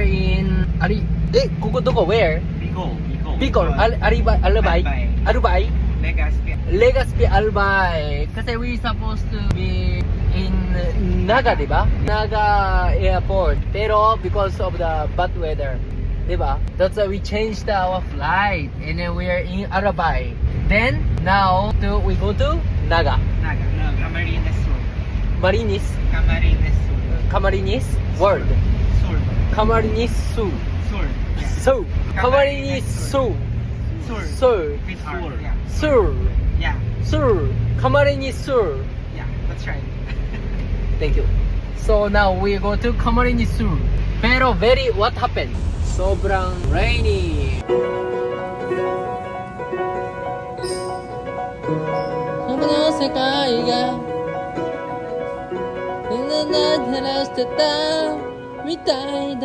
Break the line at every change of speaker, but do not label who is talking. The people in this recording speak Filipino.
are in koko doko where? Bicol, Albay, Legazpi Albay. Kasi we supposed to be in Naga, diba? Naga airport. Pero because of the bad weather, diba? That's why we changed our flight and then we are in Albay. Then now we go to Naga.
Camarines Sur.
Marinis,
Camarines Sur.
Camarines World.
Sur.
Camarines Sur.
Sur. Yeah.
So, Camarines Sur.
Sur.
Sur.
With R. Yeah.
Sur.
Yeah.
Sur. Camarines Sur.
Yeah. That's right.
Thank you. So now we go to Camarines Sur. Pero what happened? Sobrang rainy.世界がみんな照らしてたみたいだ